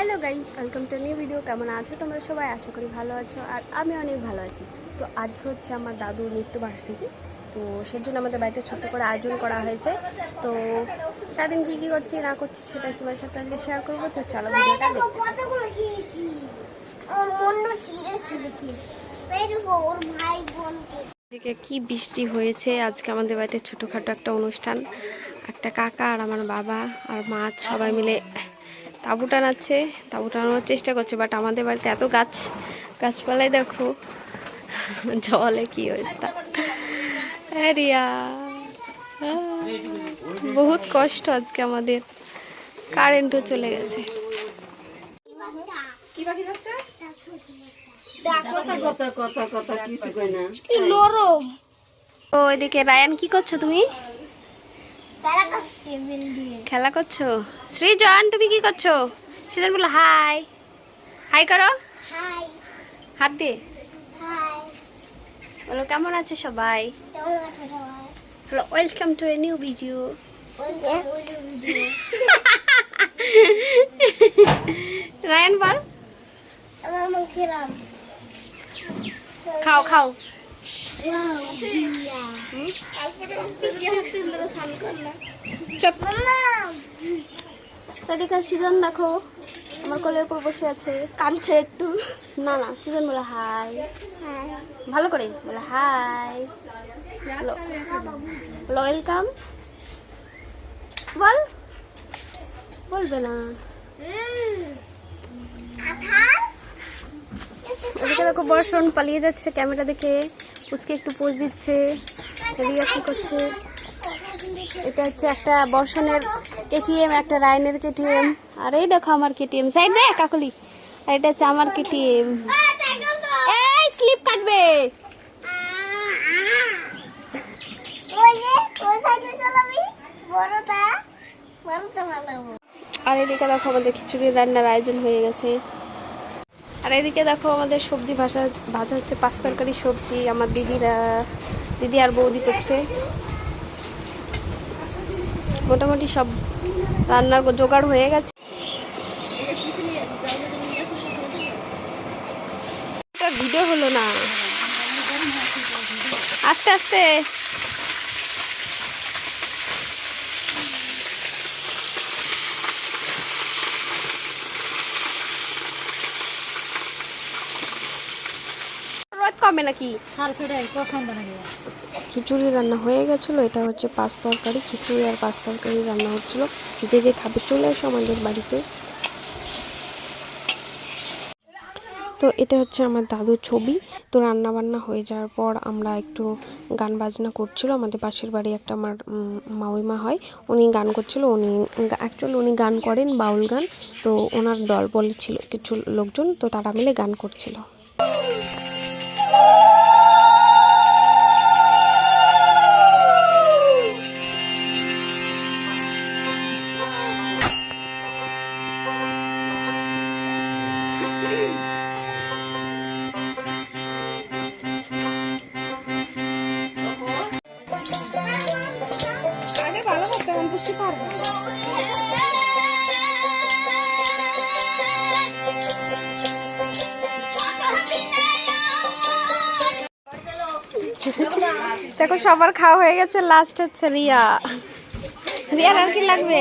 Hello guys, welcome to new video. কেমন আছো তোমরা সবাই? আশা করি ভালো আছো, আর আমি অনেক ভালো আছি। তো আজকে হচ্ছে আমার দাদুর মৃত্যুবার্ষিকী, তো সেজন্য আমাদের বাড়িতে ছোট্ট করে আয়োজন করা হয়েছে। তো সারাদিন কী কী করছি না করছি সেটা তোমার সাথে আজকে শেয়ার করবো। তো চলো ভিডিওটা দেখি। কি বৃষ্টি হয়েছে আজকে আমাদের বাড়িতে, ছোটোখাটো একটা অনুষ্ঠান। একটা কাকা আর আমার বাবা আর মা সবাই মিলে তাঁবু টানাচ্ছে, তাঁবু টানানোর চেষ্টা করছে। বাট আমাদের বাড়িতে এত গাছপালায় দেখো জলে কি অবস্থা। রিয়া বহুত কষ্ট আজকে আমাদের, কারেন্টও চলে গেছে। তো এদিকে রায়ান, কি করছো তুমি? খেলা করছো। সৃজন, তুমি কি করছো? সৃজন বলো হাই। হাই করো, হাত দিয়ে বলো কেমন আছে সবাই। Hello, welcome to a new video. Ryan বল। খাও খাও। চুপ। এদিকে সৃজন দেখো আমার কোলের উপর বসে আছে, কাঁদছে একটু। না না, সৃজন বলে হাই, ভালো করে বলে হাই, ওয়েলকাম বল। বলবে না। এদিকে দেখো বর্ষণ পালিয়ে যাচ্ছে ক্যামেরা দেখে, পুচকে একটু পোজ দিচ্ছে। রিয়া কি করছে? এটা হচ্ছে একটা বর্ষণের কেটিএম, একটা রায়নের কেটিএম, আর এই দেখো আমার কেটিএম। সাইড দে কাকলি। আর এটা হচ্ছে আমার কেটিএম। এই স্লিপ কাটবে। আর এদিকে দেখো আমাদের খিচুড়ি রান্নার আয়োজন হয়ে গেছে। আর এদিকে দেখো আমাদের সবজি ভাজা হচ্ছে, 5 তরকারি সবজি। আমার দিদি আর বৌদি করছে। মোটামুটি সব রান্নার জোগাড় হয়ে গেছে। ভিডিও হলো না, আস্তে আস্তে। রোদ কমে নাকি? খিচুড়ি রান্না হয়ে গেছিলো। এটা হচ্ছে 5 তরকারি খিচুড়ি আর 5 তরকারি রান্না হচ্ছিল। যে যে খাবে চলে আসো আমাদের বাড়িতে। তো এটা হচ্ছে আমার দাদুর ছবি। তো রান্না বান্না হয়ে যাওয়ার পর আমরা একটু গান বাজনা করছিল। আমাদের পাশের বাড়ি একটা আমার মাউইমা হয়, উনি গান করছিল। উনি গান করেন বাউল গান। তো ওনার দল বলেছিল কিছু লোকজন, তো তারা মিলে গান করছিল। দেখো সবার খাওয়া হয়ে গেছে, লাস্ট হচ্ছে রিয়ার আর কি লাগবে?